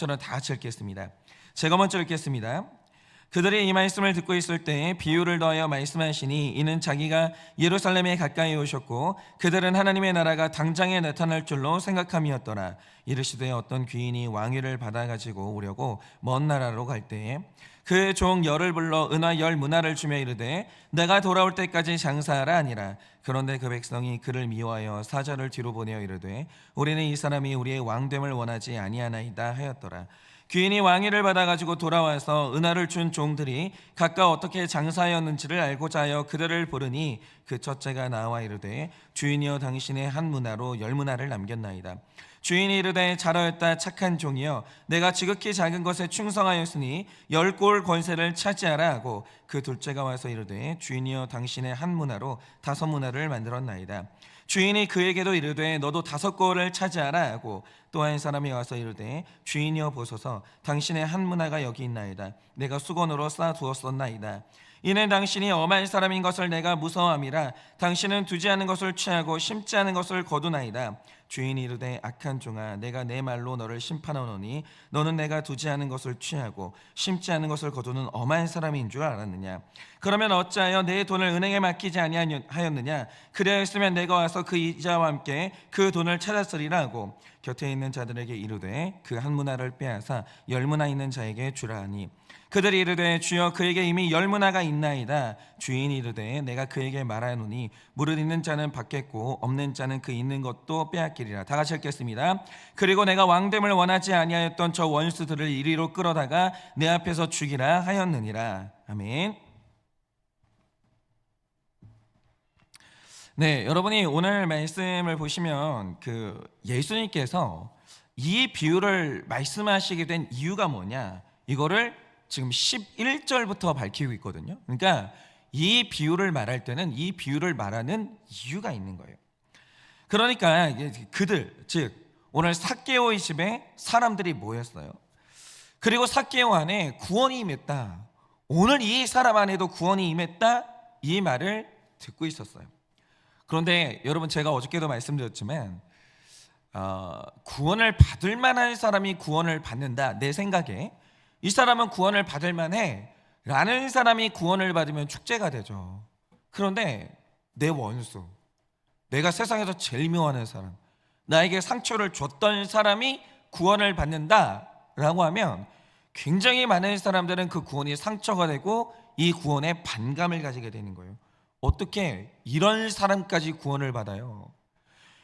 저는 다 같이 읽겠습니다. 제가 먼저 읽겠습니다. 그들이 이 말씀을 듣고 있을 때에 비유를 더하여 말씀하시니 이는 자기가 예루살렘에 가까이 오셨고 그들은 하나님의 나라가 당장에 나타날 줄로 생각함이었더라. 이르시되 어떤 귀인이 왕위를 받아가지고 오려고 먼 나라로 갈 때에 그 종 열을 불러 은화 10문화를 주며 이르되 내가 돌아올 때까지 장사하라 하니라. 그런데 그 백성이 그를 미워하여 사절을 뒤로 보내어 이르되 우리는 이 사람이 우리의 왕됨을 원하지 아니하나이다 하였더라. 귀인이 왕위를 받아가지고 돌아와서 은화를 준 종들이 각각 어떻게 장사하였는지를 알고자 하여 그들을 부르니 그 첫째가 나와 이르되 주인이여 당신의 한 문화로 10문화를 남겼나이다. 주인이 이르되 잘하였다 착한 종이여 내가 지극히 작은 것에 충성하였으니 10골 권세를 차지하라 하고 그 둘째가 와서 이르되 주인이여 당신의 한 문화로 5문화를 만들었나이다. 주인이 그에게도 이르되 너도 5골을 차지하라 하고 또 한 사람이 와서 이르되 주인이여 보소서 당신의 한 문화가 여기 있나이다. 내가 수건으로 쌓아두었었나이다. 이는 당신이 엄한 사람인 것을 내가 무서워함이라. 당신은 두지 않은 것을 취하고 심지 않은 것을 거두나이다. 주인이 이르되 악한 종아 내가 내 말로 너를 심판하노니 너는 내가 두지 않은 것을 취하고 심지 않은 것을 거두는 엄한 사람인 줄 알았느냐. 그러면 어찌하여 내 돈을 은행에 맡기지 아니하였느냐. 그리하였으면 내가 와서 그 이자와 함께 그 돈을 찾았으리라 하고 곁에 있는 자들에게 이르되 그 한 문화를 빼앗아 10문화 있는 자에게 주라 하니 그들이 이르되 주여 그에게 이미 10문화가 있나이다. 주인이 이르되 내가 그에게 말하노니 무릇 있는 자는 받겠고 없는 자는 그 있는 것도 빼앗기리라. 다 같이 읽겠습니다. 그리고 내가 왕됨을 원하지 아니하였던 저 원수들을 이리로 끌어다가 내 앞에서 죽이라 하였느니라. 아멘. 네, 여러분이 오늘 말씀을 보시면 예수님께서 이 비유를 말씀하시게 된 이유가 뭐냐, 이거를 지금 11절부터 밝히고 있거든요. 그러니까 이 비유를 말할 때는 이 비유를 말하는 이유가 있는 거예요. 그러니까 그들, 즉 오늘 삭개오의 집에 사람들이 모였어요. 그리고 삭개오 안에 구원이 임했다, 오늘 이 사람 안에도 구원이 임했다, 이 말을 듣고 있었어요. 그런데 여러분, 제가 어저께도 말씀드렸지만 구원을 받을 만한 사람이 구원을 받는다, 내 생각에 이 사람은 구원을 받을 만해 라는 사람이 구원을 받으면 축제가 되죠. 그런데 내 원수, 내가 세상에서 제일 미워하는 사람, 나에게 상처를 줬던 사람이 구원을 받는다 라고 하면 굉장히 많은 사람들은 그 구원이 상처가 되고 이 구원에 반감을 가지게 되는 거예요. 어떻게 이런 사람까지 구원을 받아요?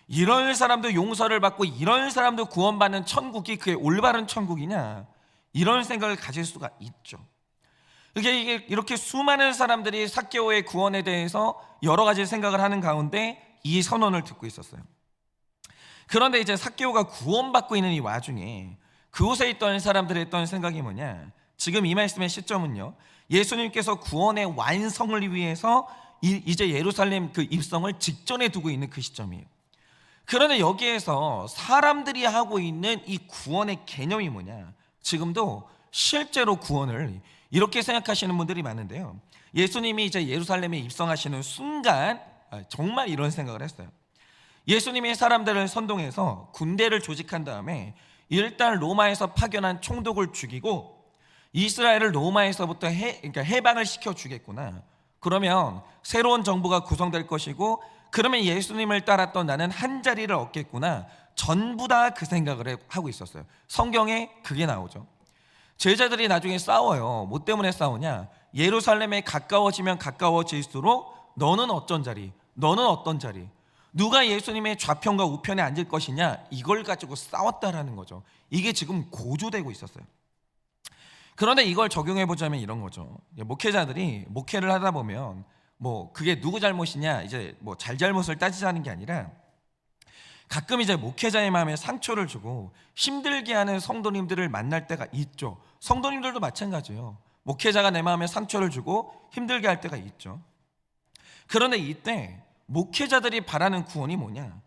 이런 사람도 용서를 받고 이런 사람도 구원받는 천국이 그게 올바른 천국이냐, 이런 생각을 가질 수가 있죠. 이게 이렇게 수많은 사람들이 삭개오의 구원에 대해서 여러 가지 생각을 하는 가운데 이 선언을 듣고 있었어요. 그런데 이제 삭개오가 구원받고 있는 이 와중에 그곳에 있던 사람들이 했던 생각이 뭐냐, 지금 이 말씀의 시점은요, 예수님께서 구원의 완성을 위해서 이제 예루살렘 그 입성을 직전에 두고 있는 그 시점이에요. 그런데 여기에서 사람들이 하고 있는 이 구원의 개념이 뭐냐, 지금도 실제로 구원을 이렇게 생각하시는 분들이 많은데요, 예수님이 이제 예루살렘에 입성하시는 순간 정말 이런 생각을 했어요. 예수님이 사람들을 선동해서 군대를 조직한 다음에 일단 로마에서 파견한 총독을 죽이고 이스라엘을 로마에서부터 해방을 시켜주겠구나, 그러면 새로운 정부가 구성될 것이고 그러면 예수님을 따랐던 나는 한 자리를 얻겠구나, 전부 다 그 생각을 하고 있었어요. 성경에 그게 나오죠. 제자들이 나중에 싸워요. 뭐 때문에 싸우냐, 예루살렘에 가까워지면 가까워질수록 너는 어떤 자리, 너는 어떤 자리, 누가 예수님의 좌편과 우편에 앉을 것이냐, 이걸 가지고 싸웠다라는 거죠. 이게 지금 고조되고 있었어요. 그런데 이걸 적용해 보자면 이런 거죠. 목회자들이 목회를 하다 보면 뭐 그게 누구 잘못이냐, 이제 뭐 잘잘못을 따지자는 게 아니라 가끔 이제 목회자의 마음에 상처를 주고 힘들게 하는 성도님들을 만날 때가 있죠. 성도님들도 마찬가지예요. 목회자가 내 마음에 상처를 주고 힘들게 할 때가 있죠. 그런데 이때 목회자들이 바라는 구원이 뭐냐,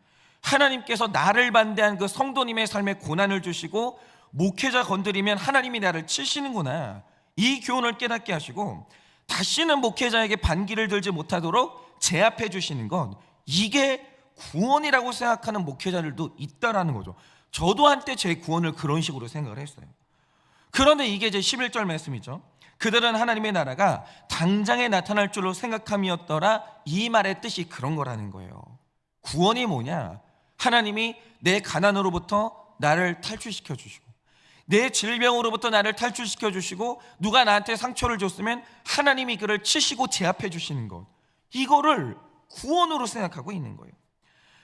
하나님께서 나를 반대한 그 성도님의 삶에 고난을 주시고 목회자 건드리면 하나님이 나를 치시는구나, 이 교훈을 깨닫게 하시고 다시는 목회자에게 반기를 들지 못하도록 제압해 주시는 것, 이게 구원이라고 생각하는 목회자들도 있다라는 거죠. 저도 한때 제 구원을 그런 식으로 생각을 했어요. 그런데 이게 이제 11절 말씀이죠. 그들은 하나님의 나라가 당장에 나타날 줄로 생각함이었더라. 이 말의 뜻이 그런 거라는 거예요. 구원이 뭐냐? 하나님이 내 가난으로부터 나를 탈출시켜 주시고, 내 질병으로부터 나를 탈출시켜 주시고, 누가 나한테 상처를 줬으면 하나님이 그를 치시고 제압해 주시는 것, 이거를 구원으로 생각하고 있는 거예요.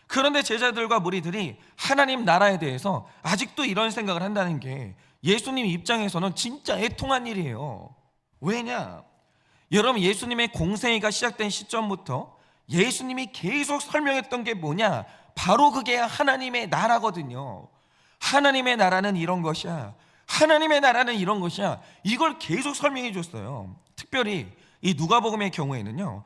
그런데 제자들과 무리들이 하나님 나라에 대해서 아직도 이런 생각을 한다는 게 예수님 입장에서는 진짜 애통한 일이에요. 왜냐? 여러분, 예수님의 공생애가 시작된 시점부터 예수님이 계속 설명했던 게 뭐냐? 바로 그게 하나님의 나라거든요. 하나님의 나라는 이런 것이야, 하나님의 나라는 이런 것이야, 이걸 계속 설명해 줬어요. 특별히 이 누가복음의 경우에는요,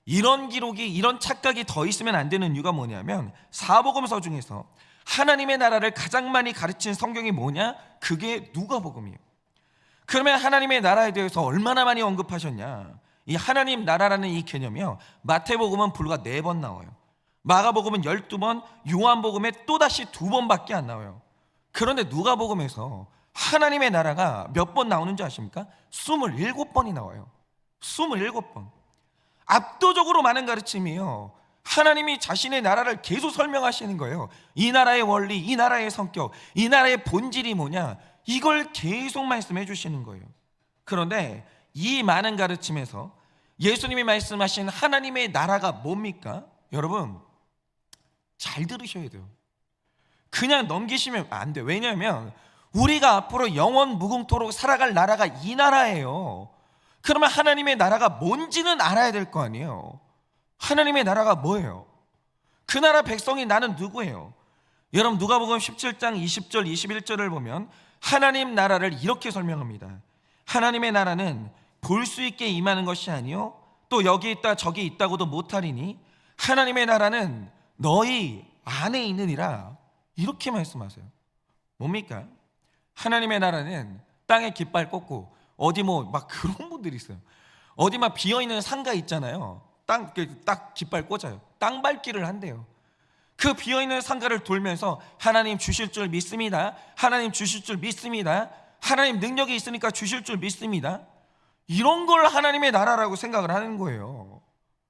이런 기록이, 이런 착각이 더 있으면 안 되는 이유가 뭐냐면, 사복음서 중에서 하나님의 나라를 가장 많이 가르친 성경이 뭐냐? 그게 누가복음이에요. 그러면 하나님의 나라에 대해서 얼마나 많이 언급하셨냐? 이 하나님 나라라는 이 개념이요, 마태복음은 불과 4번 나와요. 마가복음은 12번, 요한복음에 또다시 2번밖에 안 나와요. 그런데 누가복음에서 하나님의 나라가 몇 번 나오는지 아십니까? 27번이 나와요. 27번. 압도적으로 많은 가르침이에요. 하나님이 자신의 나라를 계속 설명하시는 거예요. 이 나라의 원리, 이 나라의 성격, 이 나라의 본질이 뭐냐, 이걸 계속 말씀해 주시는 거예요. 그런데 이 많은 가르침에서 예수님이 말씀하신 하나님의 나라가 뭡니까? 여러분, 잘 들으셔야 돼요. 그냥 넘기시면 안 돼요. 왜냐하면 우리가 앞으로 영원 무궁토록 살아갈 나라가 이 나라예요. 그러면 하나님의 나라가 뭔지는 알아야 될 거 아니에요. 하나님의 나라가 뭐예요? 그 나라 백성이 나는 누구예요? 여러분, 누가복음 17장 20절 21절을 보면 하나님 나라를 이렇게 설명합니다. 하나님의 나라는 볼 수 있게 임하는 것이 아니요 또 여기 있다 저기 있다고도 못하리니 하나님의 나라는 너희 안에 있느니라, 이렇게 말씀하세요. 뭡니까? 하나님의 나라는 땅에 깃발 꽂고, 어디 뭐 막 그런 분들이 있어요. 어디 막 비어있는 상가 있잖아요. 딱 깃발 꽂아요. 땅 밟기를 한대요. 그 비어있는 상가를 돌면서 하나님 주실 줄 믿습니다, 하나님 주실 줄 믿습니다, 하나님 능력이 있으니까 주실 줄 믿습니다, 이런 걸 하나님의 나라라고 생각을 하는 거예요.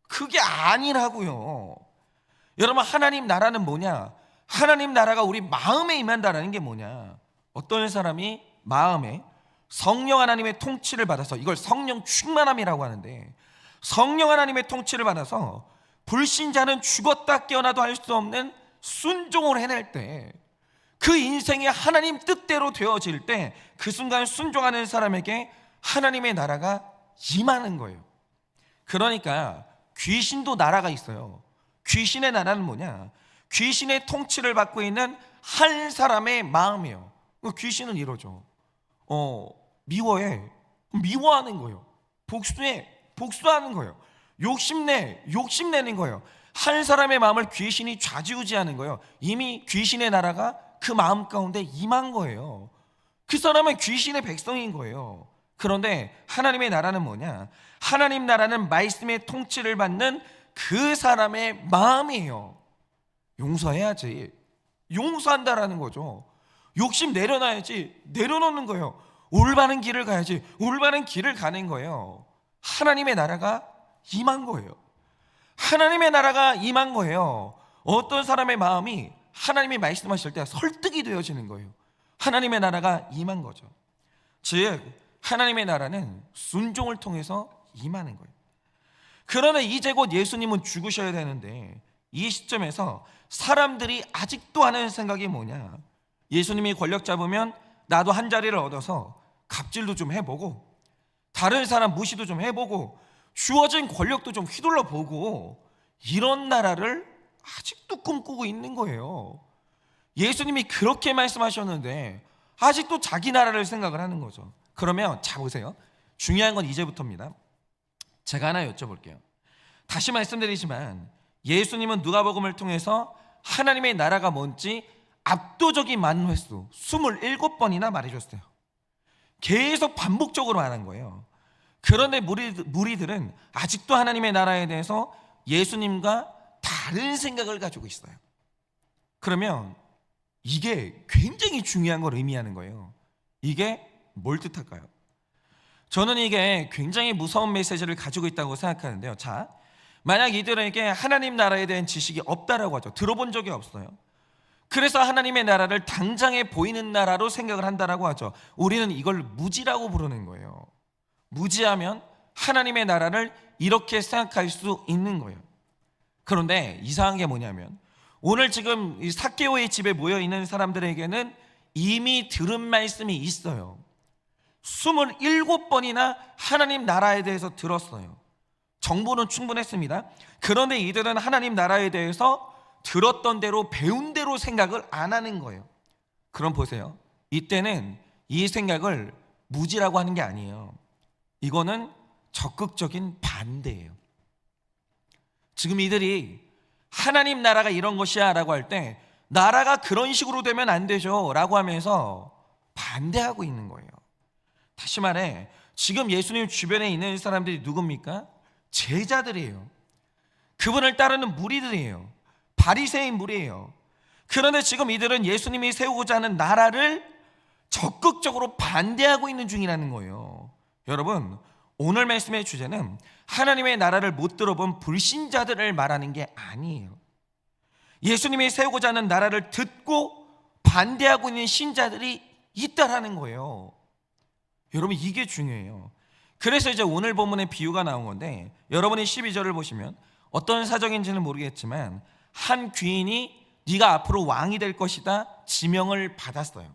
그게 아니라고요. 여러분, 하나님 나라는 뭐냐? 하나님 나라가 우리 마음에 임한다라는 게 뭐냐? 어떤 사람이 마음에 성령 하나님의 통치를 받아서, 이걸 성령 충만함이라고 하는데, 성령 하나님의 통치를 받아서 불신자는 죽었다 깨어나도 할 수 없는 순종을 해낼 때, 그 인생이 하나님 뜻대로 되어질 때, 그 순간 순종하는 사람에게 하나님의 나라가 임하는 거예요. 그러니까 귀신도 나라가 있어요. 귀신의 나라는 뭐냐? 귀신의 통치를 받고 있는 한 사람의 마음이에요. 귀신은 이러죠. 미워해, 미워하는 거예요. 복수해, 복수하는 거예요. 욕심내는 거예요. 한 사람의 마음을 귀신이 좌지우지하는 거예요. 이미 귀신의 나라가 그 마음 가운데 임한 거예요. 그 사람은 귀신의 백성인 거예요. 그런데 하나님의 나라는 뭐냐? 하나님 나라는 말씀의 통치를 받는 그 사람의 마음이에요. 용서해야지, 용서한다라는 거죠. 욕심 내려놔야지, 내려놓는 거예요. 올바른 길을 가야지, 올바른 길을 가는 거예요. 하나님의 나라가 임한 거예요. 하나님의 나라가 임한 거예요. 어떤 사람의 마음이 하나님이 말씀하실 때 설득이 되어지는 거예요. 하나님의 나라가 임한 거죠. 즉 하나님의 나라는 순종을 통해서 임하는 거예요. 그러나 이제 곧 예수님은 죽으셔야 되는데, 이 시점에서 사람들이 아직도 하는 생각이 뭐냐? 예수님이 권력 잡으면 나도 한 자리를 얻어서 갑질도 좀 해보고, 다른 사람 무시도 좀 해보고, 주어진 권력도 좀 휘둘러 보고, 이런 나라를 아직도 꿈꾸고 있는 거예요. 예수님이 그렇게 말씀하셨는데 아직도 자기 나라를 생각을 하는 거죠. 그러면 자 보세요. 중요한 건 이제부터입니다. 제가 하나 여쭤볼게요. 다시 말씀드리지만 예수님은 누가복음을 통해서 하나님의 나라가 뭔지 압도적인 많은 횟수 27번이나 말해줬어요. 계속 반복적으로 말한 거예요. 그런데 무리들은 아직도 하나님의 나라에 대해서 예수님과 다른 생각을 가지고 있어요. 그러면 이게 굉장히 중요한 걸 의미하는 거예요. 이게 뭘 뜻할까요? 저는 이게 굉장히 무서운 메시지를 가지고 있다고 생각하는데요. 자, 만약 이들에게 하나님 나라에 대한 지식이 없다라고 하죠. 들어본 적이 없어요. 그래서 하나님의 나라를 당장에 보이는 나라로 생각을 한다라고 하죠. 우리는 이걸 무지라고 부르는 거예요. 무지하면 하나님의 나라를 이렇게 생각할 수 있는 거예요. 그런데 이상한 게 뭐냐면 오늘 지금 이 삭개오의 집에 모여 있는 사람들에게는 이미 들은 말씀이 있어요. 27번이나 하나님 나라에 대해서 들었어요. 정보는 충분했습니다. 그런데 이들은 하나님 나라에 대해서 들었던 대로 배운 대로 생각을 안 하는 거예요. 그럼 보세요. 이때는 이 생각을 무지라고 하는 게 아니에요. 이거는 적극적인 반대예요. 지금 이들이 하나님 나라가 이런 것이야 라고 할 때 나라가 그런 식으로 되면 안 되죠 라고 하면서 반대하고 있는 거예요. 다시 말해 지금 예수님 주변에 있는 사람들이 누굽니까? 제자들이에요. 그분을 따르는 무리들이에요. 바리새인 무리예요. 그런데 지금 이들은 예수님이 세우고자 하는 나라를 적극적으로 반대하고 있는 중이라는 거예요. 여러분, 오늘 말씀의 주제는 하나님의 나라를 못 들어본 불신자들을 말하는 게 아니에요. 예수님이 세우고자 하는 나라를 듣고 반대하고 있는 신자들이 있다라는 거예요. 여러분, 이게 중요해요. 그래서 이제 오늘 본문의 비유가 나온 건데, 여러분이 12절을 보시면 어떤 사정인지는 모르겠지만 한 귀인이 네가 앞으로 왕이 될 것이다 지명을 받았어요.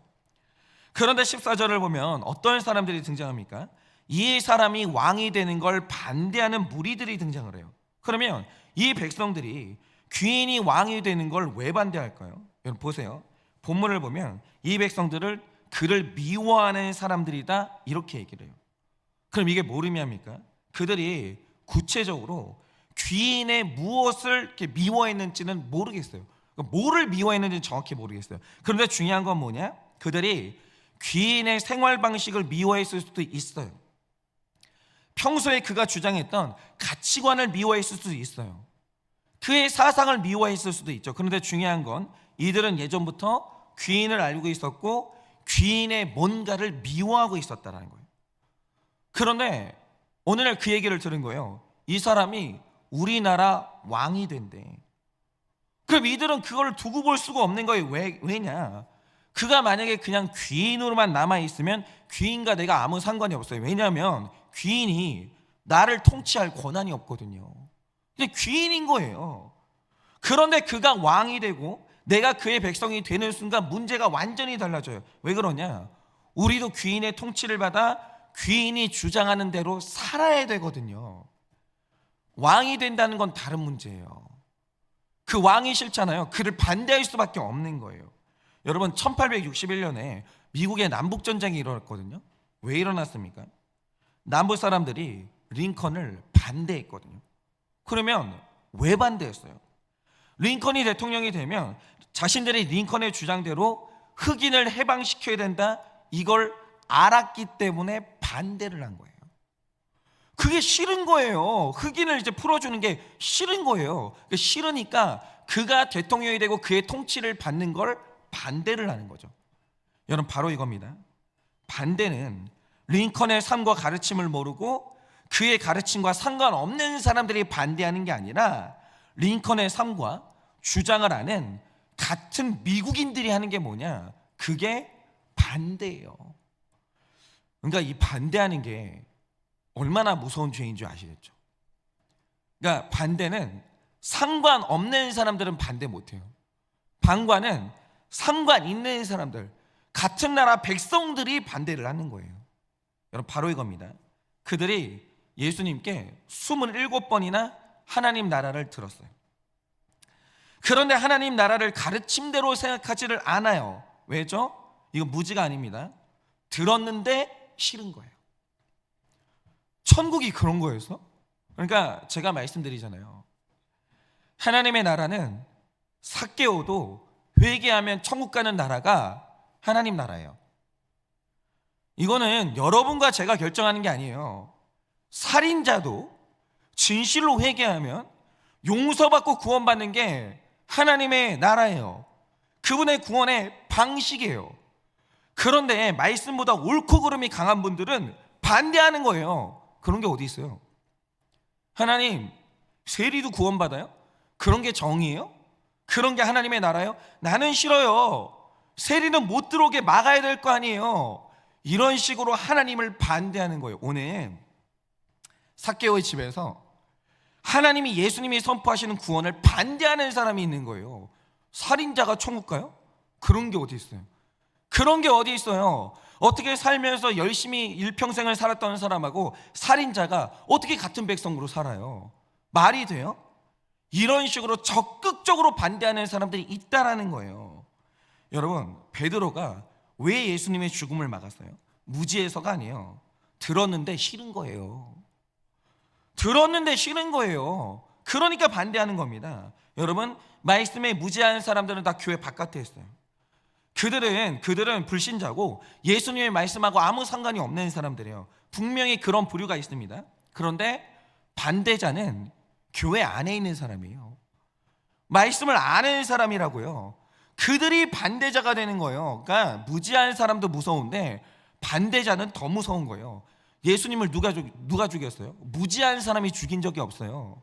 그런데 14절을 보면 어떤 사람들이 등장합니까? 이 사람이 왕이 되는 걸 반대하는 무리들이 등장을 해요. 그러면 이 백성들이 귀인이 왕이 되는 걸 왜 반대할까요? 여러분 보세요. 본문을 보면 이 백성들을 그를 미워하는 사람들이다 이렇게 얘기를 해요. 그럼 이게 뭘 의미합니까? 그들이 구체적으로 귀인의 무엇을 이렇게 미워했는지는 모르겠어요. 뭐를 미워했는지는 정확히 모르겠어요. 그런데 중요한 건 뭐냐? 그들이 귀인의 생활 방식을 미워했을 수도 있어요. 평소에 그가 주장했던 가치관을 미워했을 수도 있어요. 그의 사상을 미워했을 수도 있죠. 그런데 중요한 건 이들은 예전부터 귀인을 알고 있었고 귀인의 뭔가를 미워하고 있었다는 거예요. 그런데 오늘날 그 얘기를 들은 거예요. 이 사람이 우리나라 왕이 된대. 그럼 이들은 그걸 두고 볼 수가 없는 거예요. 왜냐? 그가 만약에 그냥 귀인으로만 남아있으면 귀인과 내가 아무 상관이 없어요. 왜냐하면 귀인이 나를 통치할 권한이 없거든요. 근데 귀인인 거예요. 그런데 그가 왕이 되고 내가 그의 백성이 되는 순간 문제가 완전히 달라져요. 왜 그러냐? 우리도 귀인의 통치를 받아 귀인이 주장하는 대로 살아야 되거든요. 왕이 된다는 건 다른 문제예요. 그 왕이 싫잖아요. 그를 반대할 수밖에 없는 거예요. 여러분 1861년에 미국의 남북전쟁이 일어났거든요. 왜 일어났습니까? 남부 사람들이 링컨을 반대했거든요. 그러면 왜 반대했어요? 링컨이 대통령이 되면 자신들이 링컨의 주장대로 흑인을 해방시켜야 된다 이걸 알았기 때문에 반대를 한 거예요. 그게 싫은 거예요. 흑인을 이제 풀어주는 게 싫은 거예요. 싫으니까 그가 대통령이 되고 그의 통치를 받는 걸 반대를 하는 거죠. 여러분 바로 이겁니다. 반대는 링컨의 삶과 가르침을 모르고 그의 가르침과 상관없는 사람들이 반대하는 게 아니라 링컨의 삶과 주장을 아는 같은 미국인들이 하는 게 뭐냐? 그게 반대예요. 그러니까 이 반대하는 게 얼마나 무서운 죄인 줄 아시겠죠? 그러니까 반대는 상관없는 사람들은 반대 못해요. 반관은 상관 있는 사람들, 같은 나라 백성들이 반대를 하는 거예요. 여러분 바로 이겁니다. 그들이 예수님께 27번이나 하나님 나라를 들었어요. 그런데 하나님 나라를 가르침대로 생각하지를 않아요. 왜죠? 이거 무지가 아닙니다. 들었는데 싫은 거예요. 천국이 그런 거였어? 그러니까 제가 말씀드리잖아요. 하나님의 나라는 삭개오도 회개하면 천국 가는 나라가 하나님 나라예요. 이거는 여러분과 제가 결정하는 게 아니에요. 살인자도 진실로 회개하면 용서받고 구원받는 게 하나님의 나라예요. 그분의 구원의 방식이에요. 그런데 말씀보다 옳고 그름이 강한 분들은 반대하는 거예요. 그런 게 어디 있어요? 하나님, 세리도 구원받아요? 그런 게 정의예요? 그런 게 하나님의 나라예요? 나는 싫어요. 세리는 못 들어오게 막아야 될 거 아니에요. 이런 식으로 하나님을 반대하는 거예요. 오늘 삭개오의 집에서 하나님이, 예수님이 선포하시는 구원을 반대하는 사람이 있는 거예요. 살인자가 천국 가요? 그런 게 어디 있어요? 그런 게 어디 있어요? 어떻게 살면서 열심히 일평생을 살았던 사람하고 살인자가 어떻게 같은 백성으로 살아요? 말이 돼요? 이런 식으로 적극적으로 반대하는 사람들이 있다라는 거예요. 여러분, 베드로가 왜 예수님의 죽음을 막았어요? 무지해서가 아니에요. 들었는데 싫은 거예요. 들었는데 싫은 거예요. 그러니까 반대하는 겁니다. 여러분, 말씀에 무지한 사람들은 다 교회 바깥에 있어요. 그들은 불신자고 예수님의 말씀하고 아무 상관이 없는 사람들이에요. 분명히 그런 부류가 있습니다. 그런데 반대자는 교회 안에 있는 사람이에요. 말씀을 아는 사람이라고요. 그들이 반대자가 되는 거예요. 그러니까 무지한 사람도 무서운데 반대자는 더 무서운 거예요. 예수님을 누가 죽였어요? 무지한 사람이 죽인 적이 없어요.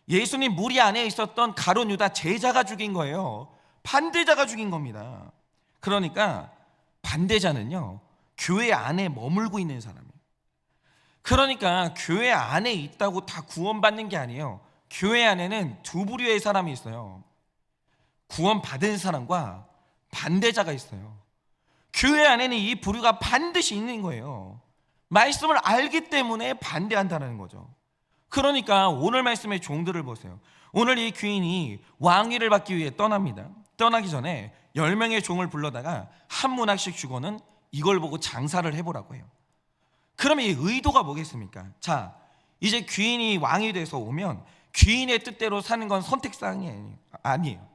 예수님 무리 안에 있었던 가룟 유다 제자가 죽인 거예요. 반대자가 죽인 겁니다. 그러니까 반대자는요, 교회 안에 머물고 있는 사람이에요. 그러니까 교회 안에 있다고 다 구원받는 게 아니에요. 교회 안에는 두 부류의 사람이 있어요. 구원받은 사람과 반대자가 있어요. 교회 안에는 이 부류가 반드시 있는 거예요. 말씀을 알기 때문에 반대한다는 거죠. 그러니까 오늘 말씀의 종들을 보세요. 오늘 이 귀인이 왕위를 받기 위해 떠납니다. 떠나기 전에 10명의 종을 불러다가 한 문학씩 주고는 이걸 보고 장사를 해보라고 해요. 그러면 이 의도가 뭐겠습니까? 자, 이제 귀인이 왕이 돼서 오면 귀인의 뜻대로 사는 건 선택사항이 아니에요.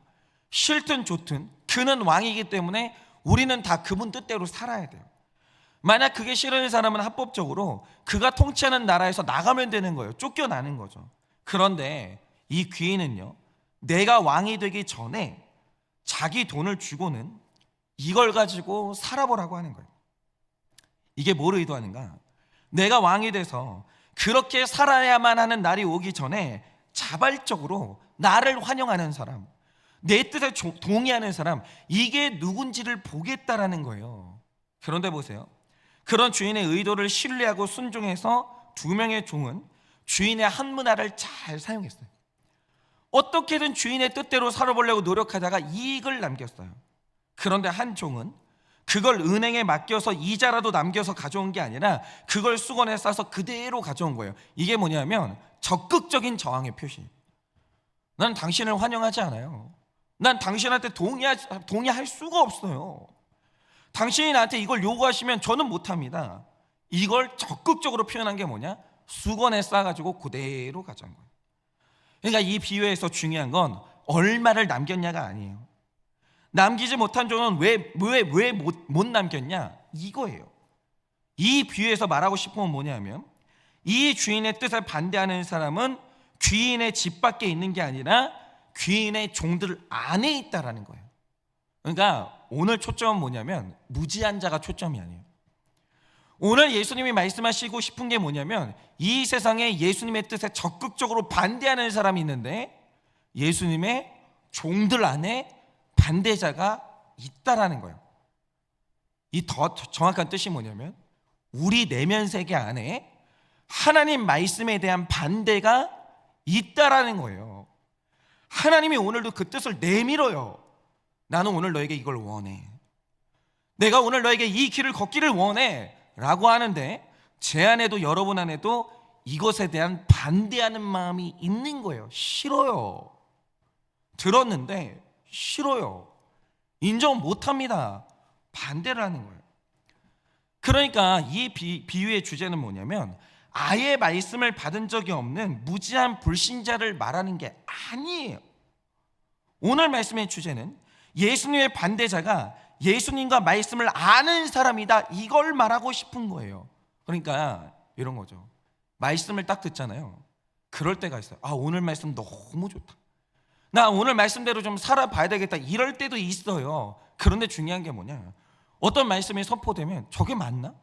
싫든 좋든 그는 왕이기 때문에 우리는 다 그분 뜻대로 살아야 돼요. 만약 그게 싫은 사람은 합법적으로 그가 통치하는 나라에서 나가면 되는 거예요. 쫓겨나는 거죠. 그런데 이 귀인은요, 내가 왕이 되기 전에 자기 돈을 주고는 이걸 가지고 살아보라고 하는 거예요. 이게 뭘 의도하는가? 내가 왕이 돼서 그렇게 살아야만 하는 날이 오기 전에 자발적으로 나를 환영하는 사람, 내 뜻에 동의하는 사람, 이게 누군지를 보겠다라는 거예요. 그런데 보세요. 그런 주인의 의도를 신뢰하고 순종해서 2명의 종은 주인의 한 문화를 잘 사용했어요. 어떻게든 주인의 뜻대로 살아보려고 노력하다가 이익을 남겼어요. 그런데 한 종은 그걸 은행에 맡겨서 이자라도 남겨서 가져온 게 아니라 그걸 수건에 싸서 그대로 가져온 거예요. 이게 뭐냐면 적극적인 저항의 표시. 난 당신을 환영하지 않아요. 난 당신한테 동의할 수가 없어요. 당신이 나한테 이걸 요구하시면 저는 못합니다. 이걸 적극적으로 표현한 게 뭐냐? 수건에 싸가지고 그대로 가져온 거예요. 그러니까 이 비유에서 중요한 건 얼마를 남겼냐가 아니에요. 남기지 못한 종은 왜 못 남겼냐? 이거예요. 이 비유에서 말하고 싶은 건 뭐냐면 이 주인의 뜻에 반대하는 사람은 귀인의 집 밖에 있는 게 아니라 귀인의 종들 안에 있다라는 거예요. 그러니까 오늘 초점은 뭐냐면 무지한 자가 초점이 아니에요. 오늘 예수님이 말씀하시고 싶은 게 뭐냐면 이 세상에 예수님의 뜻에 적극적으로 반대하는 사람이 있는데 예수님의 종들 안에 반대자가 있다라는 거예요. 이 더 정확한 뜻이 뭐냐면 우리 내면 세계 안에 하나님 말씀에 대한 반대가 있다라는 거예요. 하나님이 오늘도 그 뜻을 내밀어요. 나는 오늘 너에게 이걸 원해. 내가 오늘 너에게 이 길을 걷기를 원해 라고 하는데 제 안에도 여러분 안에도 이것에 대한 반대하는 마음이 있는 거예요. 싫어요. 들었는데 싫어요. 인정 못합니다. 반대를 하는 거예요. 그러니까 이 비유의 주제는 뭐냐면 아예 말씀을 받은 적이 없는 무지한 불신자를 말하는 게 아니에요. 오늘 말씀의 주제는 예수님의 반대자가 예수님과 말씀을 아는 사람이다, 이걸 말하고 싶은 거예요. 그러니까 이런 거죠. 말씀을 딱 듣잖아요. 그럴 때가 있어요. 아, 오늘 말씀 너무 좋다. 나 오늘 말씀대로 좀 살아봐야 되겠다. 이럴 때도 있어요. 그런데 중요한 게 뭐냐? 어떤 말씀이 선포되면 저게 맞나?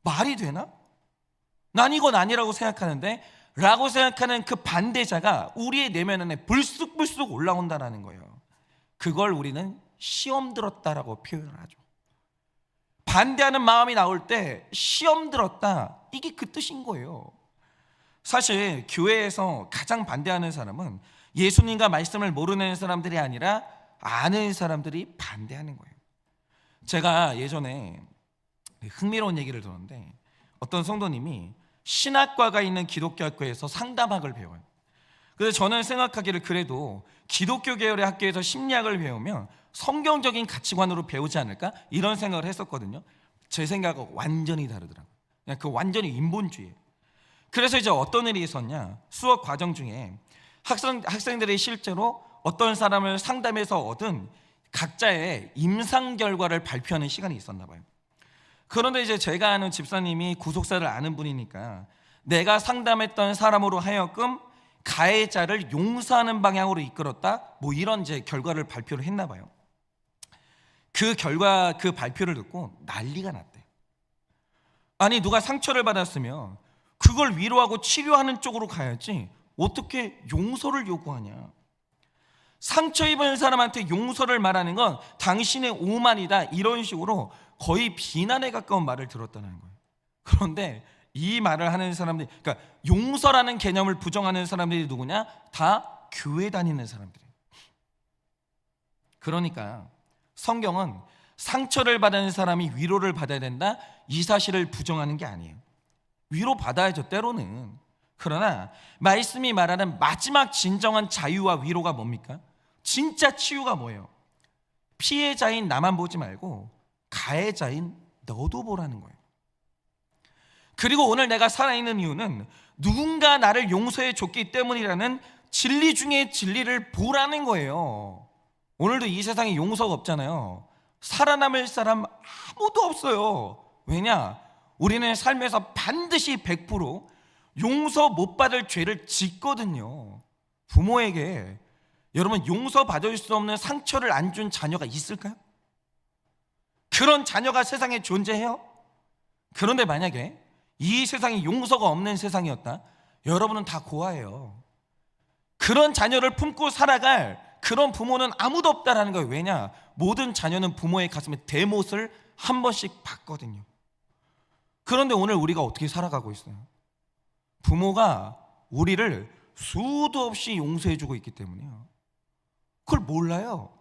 말이 되나? 난 이건 아니라고 생각하는데 라고 생각하는 그 반대자가 우리의 내면 안에 불쑥불쑥 올라온다는 거예요. 그걸 우리는 시험 들었다라고 표현을 하죠. 반대하는 마음이 나올 때 시험 들었다, 이게 그 뜻인 거예요. 사실 교회에서 가장 반대하는 사람은 예수님과 말씀을 모르는 사람들이 아니라 아는 사람들이 반대하는 거예요. 제가 예전에 흥미로운 얘기를 들었는데 어떤 성도님이 신학과가 있는 기독교 학교에서 상담학을 배워요. 그래서 저는 생각하기를 그래도 기독교 계열의 학교에서 심리학을 배우면 성경적인 가치관으로 배우지 않을까? 이런 생각을 했었거든요. 제 생각은 완전히 다르더라고요. 그냥 그 완전히 인본주의예요. 그래서 이제 어떤 일이 있었냐? 수업 과정 중에 학생들이 실제로 어떤 사람을 상담해서 얻은 각자의 임상 결과를 발표하는 시간이 있었나 봐요. 그런데 이제 제가 아는 집사님이 구속사를 아는 분이니까 내가 상담했던 사람으로 하여금 가해자를 용서하는 방향으로 이끌었다, 뭐 이런 이제 결과를 발표를 했나 봐요. 그 결과, 그 발표를 듣고 난리가 났대요. 아니, 누가 상처를 받았으면 그걸 위로하고 치료하는 쪽으로 가야지 어떻게 용서를 요구하냐. 상처 입은 사람한테 용서를 말하는 건 당신의 오만이다, 이런 식으로 거의 비난에 가까운 말을 들었다는 거예요. 그런데 이 말을 하는 사람들이, 그러니까 용서라는 개념을 부정하는 사람들이 누구냐? 다 교회 다니는 사람들이에요. 그러니까 성경은 상처를 받은 사람이 위로를 받아야 된다, 이 사실을 부정하는 게 아니에요. 위로 받아야죠, 때로는. 그러나 말씀이 말하는 마지막 진정한 자유와 위로가 뭡니까? 진짜 치유가 뭐예요? 피해자인 나만 보지 말고 가해자인 너도 보라는 거예요. 그리고 오늘 내가 살아있는 이유는 누군가 나를 용서해 줬기 때문이라는 진리 중에 진리를 보라는 거예요. 오늘도 이 세상에 용서가 없잖아요. 살아남을 사람 아무도 없어요. 왜냐? 우리는 삶에서 반드시 100% 용서 못 받을 죄를 짓거든요. 부모에게 여러분 용서받을 수 없는 상처를 안 준 자녀가 있을까요? 그런 자녀가 세상에 존재해요? 그런데 만약에 이 세상이 용서가 없는 세상이었다, 여러분은 다 고아예요. 그런 자녀를 품고 살아갈 그런 부모는 아무도 없다라는 거예요. 왜냐? 모든 자녀는 부모의 가슴에 대못을 한 번씩 받거든요. 그런데 오늘 우리가 어떻게 살아가고 있어요? 부모가 우리를 수도 없이 용서해주고 있기 때문이에요. 그걸 몰라요.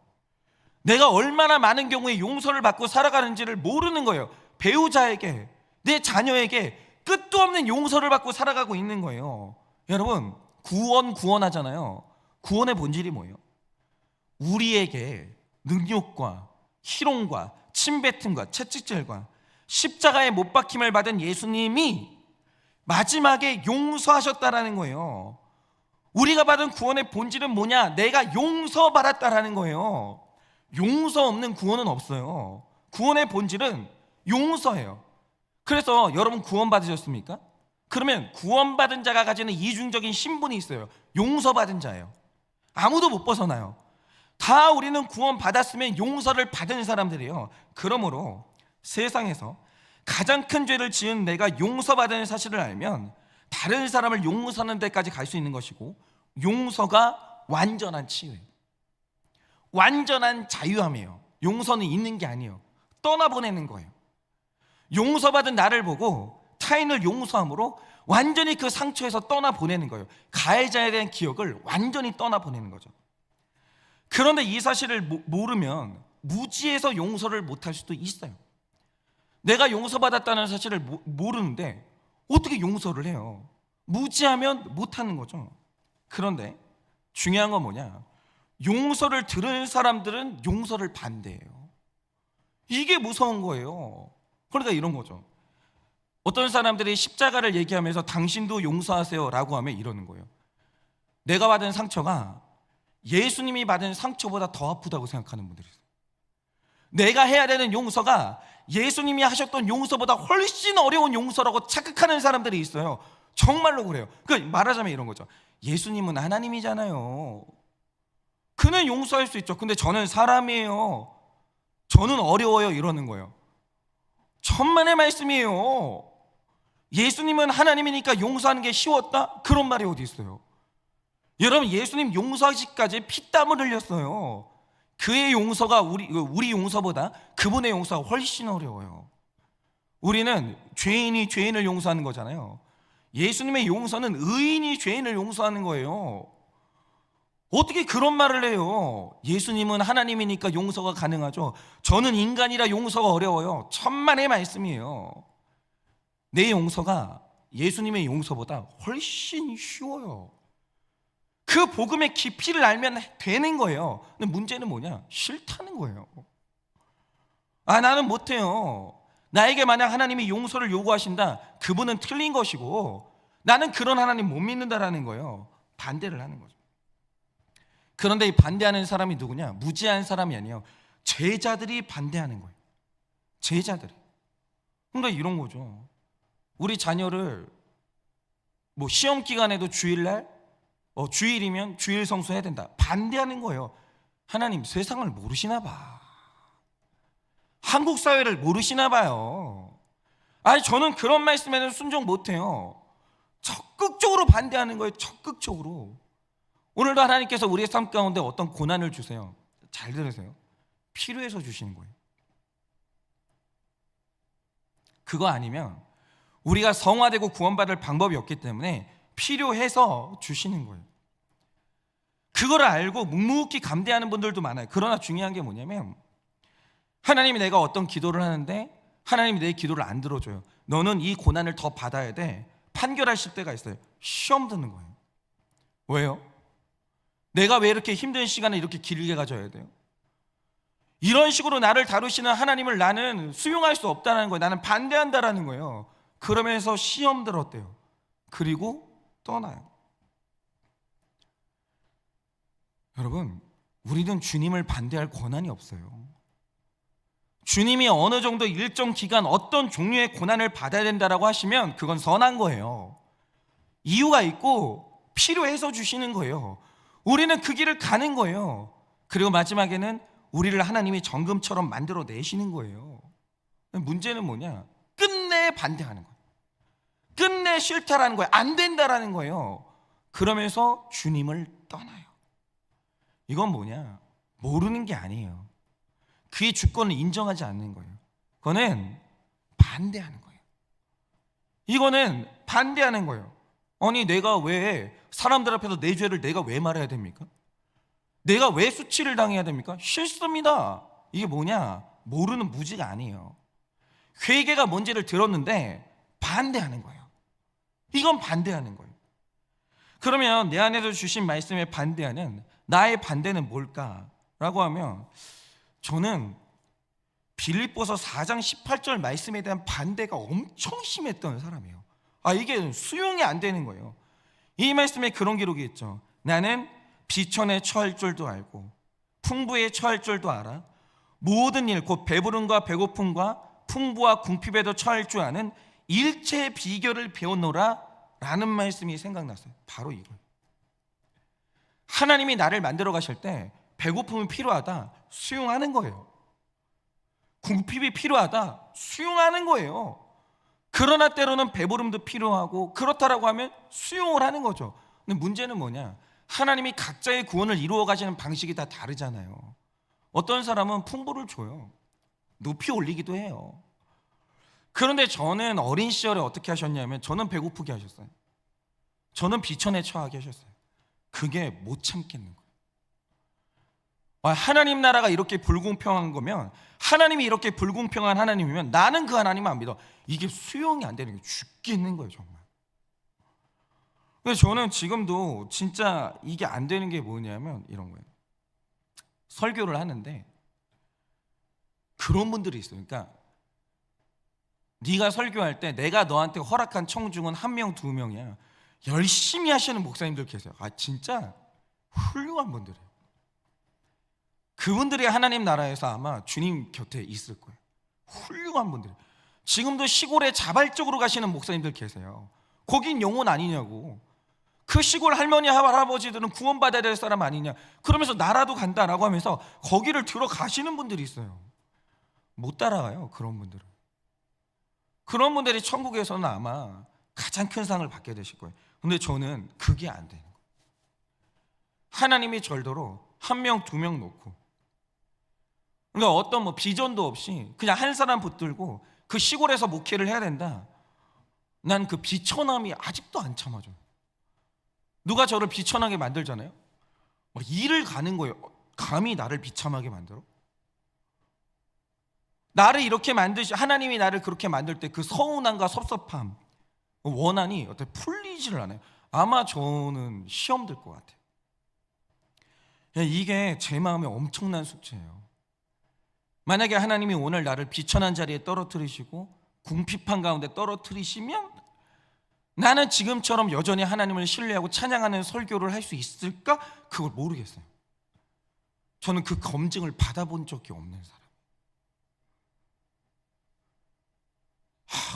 내가 얼마나 많은 경우에 용서를 받고 살아가는지를 모르는 거예요. 배우자에게, 내 자녀에게 끝도 없는 용서를 받고 살아가고 있는 거예요. 여러분, 구원하잖아요. 구원의 본질이 뭐예요? 우리에게 능욕과 희롱과 침뱉음과 채찍질과 십자가에 못 박힘을 받은 예수님이 마지막에 용서하셨다라는 거예요. 우리가 받은 구원의 본질은 뭐냐? 내가 용서받았다라는 거예요. 용서 없는 구원은 없어요. 구원의 본질은 용서예요. 그래서 여러분 구원 받으셨습니까? 그러면 구원받은 자가 가지는 이중적인 신분이 있어요. 용서받은 자예요. 아무도 못 벗어나요. 다 우리는 구원 받았으면 용서를 받은 사람들이에요. 그러므로 세상에서 가장 큰 죄를 지은 내가 용서받은 사실을 알면 다른 사람을 용서하는 데까지 갈 수 있는 것이고, 용서가 완전한 치유예요. 완전한 자유함이에요. 용서는 있는 게 아니에요. 떠나보내는 거예요. 용서받은 나를 보고 타인을 용서함으로 완전히 그 상처에서 떠나보내는 거예요. 가해자에 대한 기억을 완전히 떠나보내는 거죠. 그런데 이 사실을 모르면 무지해서 용서를 못할 수도 있어요. 내가 용서받았다는 사실을 모르는데 어떻게 용서를 해요? 무지하면 못하는 거죠. 그런데 중요한 건 뭐냐? 용서를 들은 사람들은 용서를 반대해요. 이게 무서운 거예요. 그러니까 이런 거죠. 어떤 사람들이 십자가를 얘기하면서 당신도 용서하세요 라고 하면 이러는 거예요. 내가 받은 상처가 예수님이 받은 상처보다 더 아프다고 생각하는 분들이 있어요. 내가 해야 되는 용서가 예수님이 하셨던 용서보다 훨씬 어려운 용서라고 착각하는 사람들이 있어요. 정말로 그래요. 말하자면 이런 거죠. 예수님은 하나님이잖아요. 그는 용서할 수 있죠. 근데 저는 사람이에요. 저는 어려워요 이러는 거예요. 천만의 말씀이에요. 예수님은 하나님이니까 용서하는 게 쉬웠다? 그런 말이 어디 있어요? 여러분, 예수님 용서하기까지 피땀을 흘렸어요. 그의 용서가 우리 용서보다 그분의 용서가 훨씬 어려워요. 우리는 죄인이 죄인을 용서하는 거잖아요. 예수님의 용서는 의인이 죄인을 용서하는 거예요. 어떻게 그런 말을 해요? 예수님은 하나님이니까 용서가 가능하죠. 저는 인간이라 용서가 어려워요. 천만의 말씀이에요. 내 용서가 예수님의 용서보다 훨씬 쉬워요. 그 복음의 깊이를 알면 되는 거예요. 근데 문제는 뭐냐? 싫다는 거예요. 나는 못해요. 나에게 만약 하나님이 용서를 요구하신다, 그분은 틀린 것이고 나는 그런 하나님 못 믿는다라는 거예요. 반대를 하는 거죠. 그런데 이 반대하는 사람이 누구냐? 무지한 사람이 아니에요. 제자들이 반대하는 거예요. 제자들이. 그러니까 이런 거죠. 우리 자녀를 시험 기간에도 주일날 주일이면 주일 성수해야 된다. 반대하는 거예요. 하나님 세상을 모르시나 봐. 한국 사회를 모르시나 봐요. 저는 그런 말씀에는 순종 못해요. 적극적으로 반대하는 거예요. 적극적으로. 오늘도 하나님께서 우리의 삶 가운데 어떤 고난을 주세요. 잘 들으세요. 필요해서 주시는 거예요. 그거 아니면 우리가 성화되고 구원받을 방법이 없기 때문에 필요해서 주시는 거예요. 그걸 알고 묵묵히 감대하는 분들도 많아요. 그러나 중요한 게 뭐냐면, 하나님이 내가 어떤 기도를 하는데 하나님이 내 기도를 안 들어줘요. 너는 이 고난을 더 받아야 돼. 판결하실 때가 있어요. 시험 드는 거예요. 왜요? 내가 왜 이렇게 힘든 시간을 이렇게 길게 가져야 돼요? 이런 식으로 나를 다루시는 하나님을 나는 수용할 수 없다는 거예요. 나는 반대한다라는 거예요. 그러면서 시험 들었대요. 그리고 떠나요. 여러분, 우리는 주님을 반대할 권한이 없어요. 주님이 어느 정도 일정 기간 어떤 종류의 고난을 받아야 된다라고 하시면 그건 선한 거예요. 이유가 있고 필요해서 주시는 거예요. 우리는 그 길을 가는 거예요. 그리고 마지막에는 우리를 하나님이 정금처럼 만들어 내시는 거예요. 문제는 뭐냐? 끝내 반대하는 거예요. 끝내 싫다라는 거예요. 안 된다라는 거예요. 그러면서 주님을 떠나요. 이건 뭐냐? 모르는 게 아니에요. 그의 주권을 인정하지 않는 거예요. 그거는 반대하는 거예요. 이거는 반대하는 거예요. 아니, 내가 왜 사람들 앞에서 내 죄를 내가 왜 말해야 됩니까? 내가 왜 수치를 당해야 됩니까? 싫습니다. 이게 뭐냐? 모르는 무지가 아니에요. 회개가 뭔지를 들었는데 반대하는 거예요. 이건 반대하는 거예요. 그러면 내 안에서 주신 말씀에 반대하는 나의 반대는 뭘까라고 하면, 저는 빌립보서 4장 18절 말씀에 대한 반대가 엄청 심했던 사람이에요. 이게 수용이 안 되는 거예요. 이 말씀에 그런 기록이 있죠. 나는 비천에 처할 줄도 알고 풍부에 처할 줄도 알아. 모든 일 곧 배부름과 배고픔과 풍부와 궁핍에도 처할 줄 아는 일체의 비결을 배웠노라 라는 말씀이 생각났어요. 바로 이거예요. 하나님이 나를 만들어 가실 때 배고픔이 필요하다, 수용하는 거예요. 궁핍이 필요하다, 수용하는 거예요. 그러나 때로는 배부름도 필요하고 그렇다라고 하면 수용을 하는 거죠. 근데 문제는 뭐냐? 하나님이 각자의 구원을 이루어 가시는 방식이 다 다르잖아요. 어떤 사람은 풍부를 줘요. 높이 올리기도 해요. 그런데 저는 어린 시절에 어떻게 하셨냐면, 저는 배고프게 하셨어요. 저는 비천에 처하게 하셨어요. 그게 못 참겠는 거예요. 하나님 나라가 이렇게 불공평한 거면, 하나님이 이렇게 불공평한 하나님이면 나는 그 하나님 안 믿어. 이게 수용이 안 되는 게 죽겠는 거예요, 정말. 그래서 저는 지금도 진짜 이게 안 되는 게 뭐냐면 이런 거예요. 설교를 하는데 그런 분들이 있어요. 그러니까 네가 설교할 때 내가 너한테 허락한 청중은 1명, 2명이야. 열심히 하시는 목사님들 계세요. 진짜 훌륭한 분들이에요. 그분들이 하나님 나라에서 아마 주님 곁에 있을 거예요. 훌륭한 분들. 지금도 시골에 자발적으로 가시는 목사님들 계세요. 거긴 영혼 아니냐고. 그 시골 할머니 할아버지들은 구원받아야 될 사람 아니냐, 그러면서 나라도 간다라고 하면서 거기를 들어가시는 분들이 있어요. 못 따라가요. 그런 분들은. 그런 분들이 천국에서는 아마 가장 큰 상을 받게 되실 거예요. 근데 저는 그게 안 되는 거예요. 하나님이 절대로 한 명, 두 명 놓고, 그러니까 어떤 뭐 비전도 없이 그냥 한 사람 붙들고 그 시골에서 목회를 해야 된다. 난 그 비천함이 아직도 안 참아져요. 누가 저를 비천하게 만들잖아요. 막 일을 가는 거예요. 감히 나를 비참하게 만들어? 나를 이렇게 하나님이 나를 그렇게 만들 때 그 서운함과 섭섭함, 원한이 어떻게 풀리지를 않아요. 아마 저는 시험 들 것 같아요. 이게 제 마음에 엄청난 숙제예요. 만약에 하나님이 오늘 나를 비천한 자리에 떨어뜨리시고 궁핍한 가운데 떨어뜨리시면 나는 지금처럼 여전히 하나님을 신뢰하고 찬양하는 설교를 할 수 있을까? 그걸 모르겠어요. 저는 그 검증을 받아본 적이 없는 사람.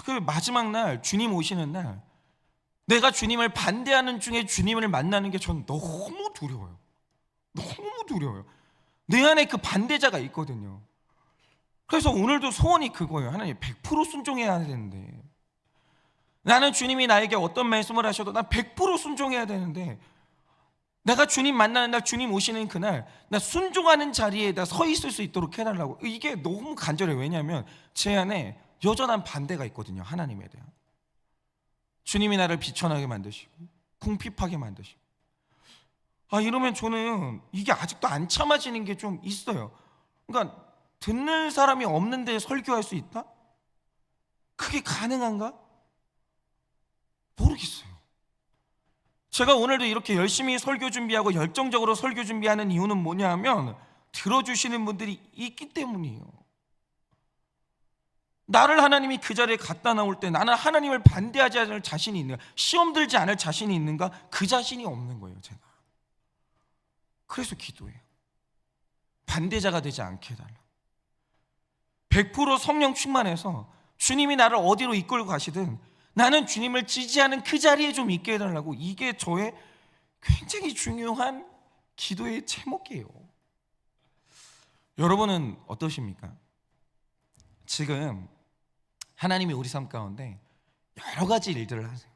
그 마지막 날, 주님 오시는 날, 내가 주님을 반대하는 중에 주님을 만나는 게 전 너무 두려워요. 너무 두려워요. 내 안에 그 반대자가 있거든요. 그래서 오늘도 소원이 그거예요. 하나님 100% 순종해야 되는데, 나는 주님이 나에게 어떤 말씀을 하셔도 난 100% 순종해야 되는데, 내가 주님 만나는 날, 주님 오시는 그날 나 순종하는 자리에 나 서 있을 수 있도록 해달라고. 이게 너무 간절해요. 왜냐하면 제 안에 여전한 반대가 있거든요. 하나님에 대한. 주님이 나를 비천하게 만드시고 궁핍하게 만드시고, 이러면 저는 이게 아직도 안 참아지는 게 좀 있어요. 그러니까 듣는 사람이 없는데 설교할 수 있다? 그게 가능한가? 모르겠어요. 제가 오늘도 이렇게 열심히 설교 준비하고 열정적으로 설교 준비하는 이유는 뭐냐 하면 들어주시는 분들이 있기 때문이에요. 나를 하나님이 그 자리에 갖다 놓을 때 나는 하나님을 반대하지 않을 자신이 있는가? 시험 들지 않을 자신이 있는가? 그 자신이 없는 거예요, 제가. 그래서 기도해요. 반대자가 되지 않게 해달라. 100% 성령 충만해서 주님이 나를 어디로 이끌고 가시든 나는 주님을 지지하는 그 자리에 좀 있게 해달라고. 이게 저의 굉장히 중요한 기도의 제목이에요. 여러분은 어떠십니까? 지금 하나님이 우리 삶 가운데 여러 가지 일들을 하세요.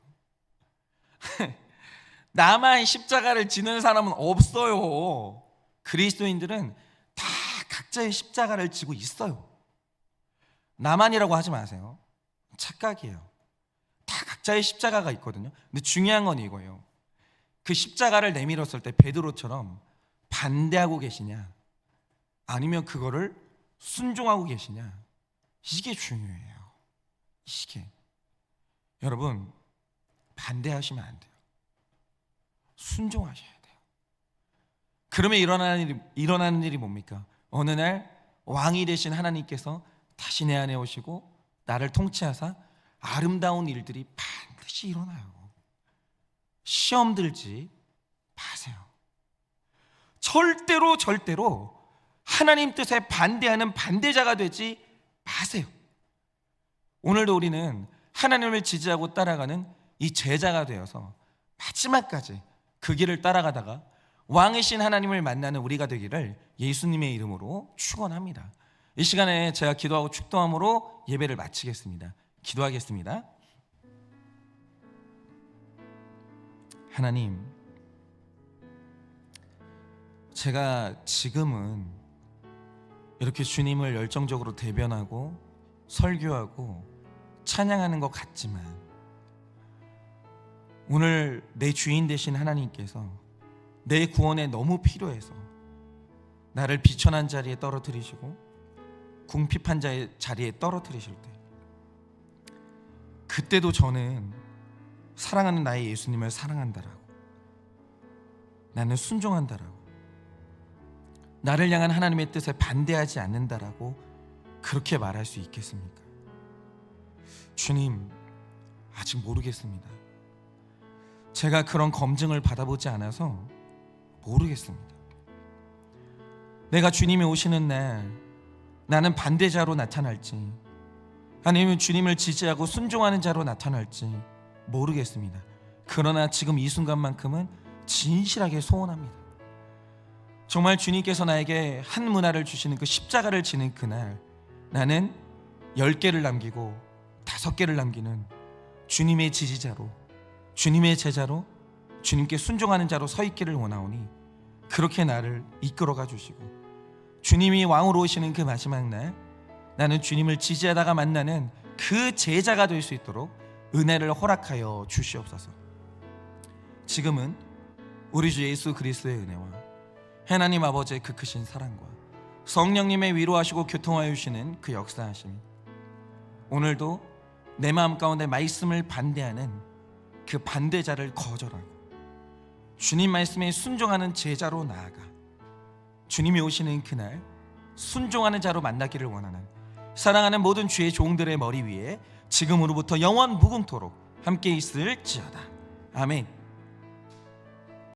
나만 십자가를 지는 사람은 없어요. 그리스도인들은 다 각자의 십자가를 지고 있어요. 나만이라고 하지 마세요. 착각이에요. 다 각자의 십자가가 있거든요. 근데 중요한 건 이거예요. 그 십자가를 내밀었을 때 베드로처럼 반대하고 계시냐, 아니면 그거를 순종하고 계시냐, 이게 중요해요. 이게. 여러분, 반대하시면 안 돼요. 순종하셔야 돼요. 그러면 일어나는 일이 뭡니까? 어느 날 왕이 되신 하나님께서 다시 내 안에 오시고 나를 통치하사 아름다운 일들이 반드시 일어나요. 시험 들지 마세요. 절대로 하나님 뜻에 반대하는 반대자가 되지 마세요. 오늘도 우리는 하나님을 지지하고 따라가는 이 제자가 되어서 마지막까지 그 길을 따라가다가 왕이신 하나님을 만나는 우리가 되기를 예수님의 이름으로 축원합니다. 이 시간에 제가 기도하고 축도함으로 예배를 마치겠습니다. 기도하겠습니다. 하나님, 제가 지금은 이렇게 주님을 열정적으로 대변하고 설교하고 찬양하는 것 같지만, 오늘 내 주인 되신 하나님께서 내 구원에 너무 필요해서 나를 비천한 자리에 떨어뜨리시고 궁핍한 자의 자리에 떨어뜨리실 때, 그때도 저는 사랑하는 나의 예수님을 사랑한다라고, 나는 순종한다라고, 나를 향한 하나님의 뜻에 반대하지 않는다라고 그렇게 말할 수 있겠습니까? 주님, 아직 모르겠습니다. 제가 그런 검증을 받아보지 않아서 모르겠습니다. 내가 주님이 오시는 날 나는 반대자로 나타날지 아니면 주님을 지지하고 순종하는 자로 나타날지 모르겠습니다. 그러나 지금 이 순간만큼은 진실하게 소원합니다. 정말 주님께서 나에게 한 문화를 주시는 그 십자가를 지는 그날 나는 10개를 남기고 5개를 남기는 주님의 지지자로, 주님의 제자로, 주님께 순종하는 자로 서 있기를 원하오니 그렇게 나를 이끌어가 주시고, 주님이 왕으로 오시는 그 마지막 날 나는 주님을 지지하다가 만나는 그 제자가 될 수 있도록 은혜를 허락하여 주시옵소서. 지금은 우리 주 예수 그리스도의 은혜와 하나님 아버지의 그 크신 사랑과 성령님의 위로하시고 교통하여 주시는 그 역사하심이 오늘도 내 마음 가운데 말씀을 반대하는 그 반대자를 거절하고 주님 말씀에 순종하는 제자로 나아가 주님이 오시는 그날 순종하는 자로 만나기를 원하는 사랑하는 모든 주의 종들의 머리 위에 지금으로부터 영원 무궁토록 함께 있을지어다. 아멘.